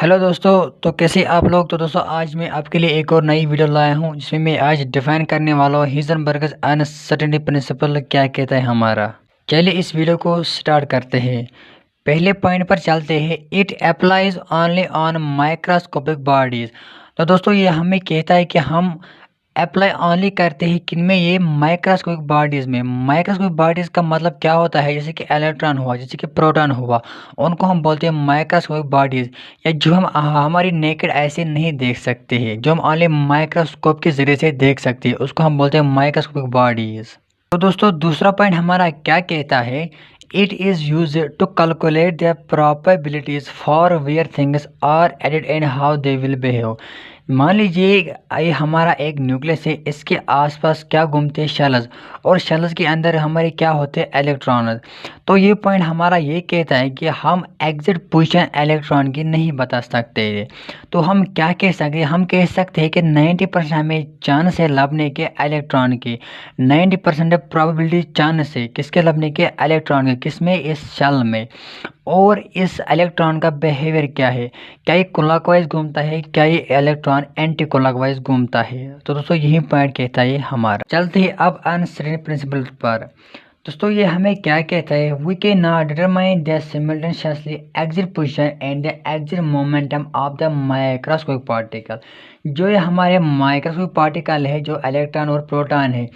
Hello दोस्तों। तो कैसे आप लोग। तो दोस्तों आज मैं आपके लिए एक और नई वीडियो लाया हूं जिसमें मैं आज डिफाइन करने वाला हूं हिजनबर्गस अनसर्टेनिटी प्रिंसिपल क्या कहता है हमारा। चलिए इस वीडियो को स्टार्ट करते हैं। पहले पॉइंट पर चलते हैं। It applies only on microscopic bodies. तो दोस्तों ये हमें कहता है कि हम अप्लाई ओनली करते हैं किनमें, ये माइक्रोस्कोपिक बॉडीज़ में। माइक्रोस्कोपिक बॉडीज़ का मतलब क्या होता है, जैसे कि इलेक्ट्रॉन हुआ, जैसे कि प्रोटॉन हुआ, उनको हम बोलते हैं माइक्रोस्कोपिक बॉडीज़। या जो हम हमारी नेकेड ऐसे नहीं देख सकते हैं, जो हम ओनली माइक्रोस्कोप के ज़रिए से देख सकते हैं, उसको हम बोलते हैं माइक्रोस्कोपिक बॉडीज़। तो दोस्तों दूसरा पॉइंट हमारा क्या कहता है, it is use to calculate the probabilities for where things are added and how they will behave. मान लीजिए ये हमारा एक न्यूक्लियस है, इसके आसपास क्या घूमते हैं शेल्स, और शेल्स के अंदर हमारे क्या होते हैं इलेक्ट्रॉन। तो ये पॉइंट हमारा ये कहता है कि हम एग्जैक्ट पोजीशन इलेक्ट्रॉन की नहीं बता सकते। तो हम क्या कह सकते हैं, हम कह सकते हैं कि 90% हमें चांस है लभने के इलेक्ट्रॉन की, 90% प्रोबेबिलिटी चांस है किसके लभने के इलेक्ट्रॉन के, किसमें, इस शेल में। और इस इलेक्ट्रॉन का बिहेवियर क्या है, क्या ये क्लॉकवाइज घूमता है, क्या ये इलेक्ट्रॉन एंटी क्लॉकवाइज घूमता है। तो दोस्तों यही पॉइंट कहता है हमारा। चलते हैं अब अनसर्टेनिटी प्रिंसिपल पर। दोस्तों ये हमें क्या कहता है, we can not determine the simultaneously exact position and the exact momentum of the microscopic particle. जो ये हमारे माइक्रोस्कोपिक पार्टिकल है, जो इलेक्ट्रॉन और प्रोटॉन है,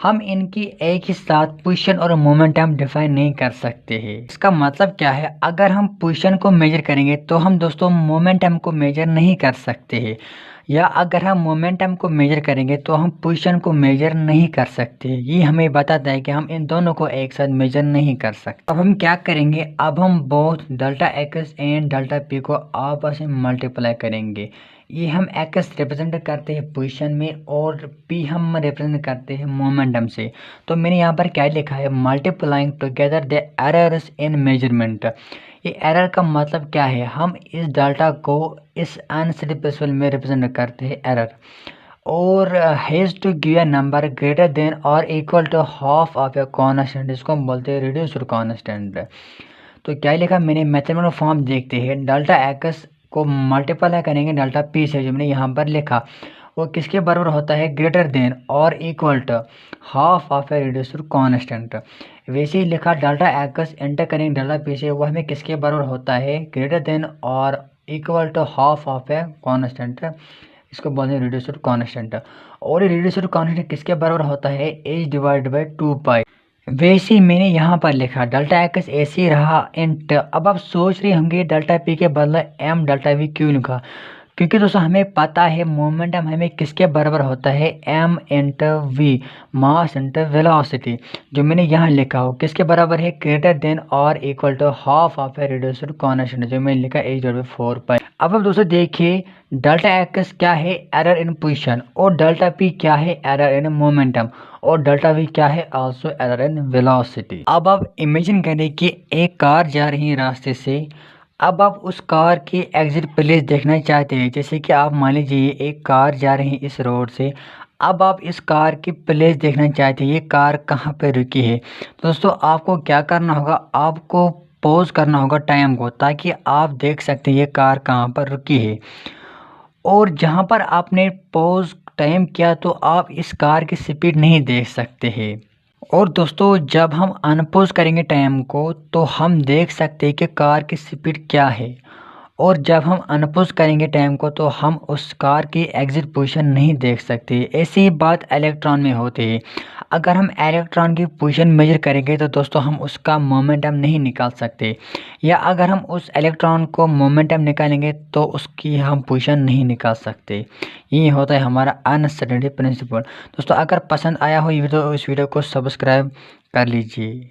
हम इनकी एक ही साथ पोजीशन और मोमेंटम डिफाइन नहीं कर सकते हैं। इसका मतलब क्या है, अगर हम पोजीशन को मेजर करेंगे तो हम दोस्तों मोमेंटम को मेजर नहीं कर सकते हैं, या अगर हम मोमेंटम को मेजर करेंगे तो हम पोजीशन को मेजर नहीं कर सकते। ये हमें बताता है कि हम इन दोनों को एक साथ मेजर नहीं कर सकते। अब हम क्या करेंगे, अब हम both delta x and delta P को आपस में मल्टीप्लाई करेंगे। ये हम एक्स रिप्रेजेंट करते हैं पोजीशन में, और पी हम रिप्रेजेंट करते हैं मोमेंटम से। तो मैंने यहाँ पर क्या लिखा है, multiplying together the errors in measurement. ये एरर का मतलब क्या है, हम इस डाटा को इस अनसर्टेनिटी प्रिंसिपल में रिप्रेजेंट करते हैं एरर, और has to give a number greater than और equal to half of a constant, इसको हम बोलते हैं रिड्यूस्ड कांस्टेंट। तो क्या लिखा मैंने, मैथमेटिकल फॉर्म देखते हैं, डेल्टा एक्स को मल्टीप्लाई करेंगे डेल्टा पी से, जो मैंने यहाँ पर लिखा वो किसके बराबर होता है, ग्रेटर देन और equal to half of a reduced constant. वैसे ही लिखा डेल्टा एक्स एंटर करेंगे डेल्टा पी से, वो हमें किसके बराबर होता है, ग्रेटर देन और equal to half of a constant, इसको बोलते हैं रिड्यूस्ड कांस्टेंट। और ये रिड्यूस्ड कांस्टेंट किसके बराबर होता है, एच डिवाइड बाई 2 पाई। वैसे ही मैंने यहाँ पर लिखा डेल्टा एक्स ऐसे ही रहा इंट। अब आप सोच रहे होंगे डेल्टा पी के बदले एम डेल्टा वी क्यों लिखा, क्योंकि दोस्तों हमें पता है मोमेंटम हमें किसके बराबर होता है, M into V, mass into velocity. जो मैंने यहाँ लिखा हो किसके बराबर है, ग्रेटर देन और equal to half of a reduced constant, जो मैंने लिखा एच डिवाइड बाई 4 पाई। अब दोस्तों देखिए डेल्टा एक्स क्या है, एरर इन पोजीशन, और डेल्टा पी क्या है, एरर इन मोमेंटम, और डेल्टा वी क्या है, आल्सो एरर इन वेलोसिटी। अब आप इमेजिन करें कि एक कार जा रही है रास्ते से। अब आप उस कार की एग्जिट प्लेस देखना चाहते हैं, जैसे कि आप मान लीजिए एक कार जा रही है इस रोड से। अब आप इस कार की प्लेस देखना चाहते हैं, ये कार कहाँ पे रुकी है। तो दोस्तों आपको क्या करना होगा, आपको पॉज करना होगा टाइम को, ताकि आप देख सकते हैं ये कार कहाँ पर रुकी है। और जहाँ पर आपने पॉज टाइम किया तो आप इस कार की स्पीड नहीं देख सकते हैं। और दोस्तों जब हम अनपॉज करेंगे टाइम को तो हम देख सकते हैं कि कार की स्पीड क्या है। और जब हम अनपॉज करेंगे टाइम को तो हम उस कार की एग्जिट पोजीशन नहीं देख सकते। ऐसी ही बात इलेक्ट्रॉन में होती है। अगर हम इलेक्ट्रॉन की पोजीशन मेजर करेंगे तो दोस्तों हम उसका मोमेंटम नहीं निकाल सकते, या अगर हम उस इलेक्ट्रॉन को मोमेंटम निकालेंगे तो उसकी हम पोजीशन नहीं निकाल सकते। ये होता है हमारा अनसर्टेनिटी प्रिंसिपल। दोस्तों अगर पसंद आया हो ये वीडियो, इस वीडियो को सब्सक्राइब कर लीजिए।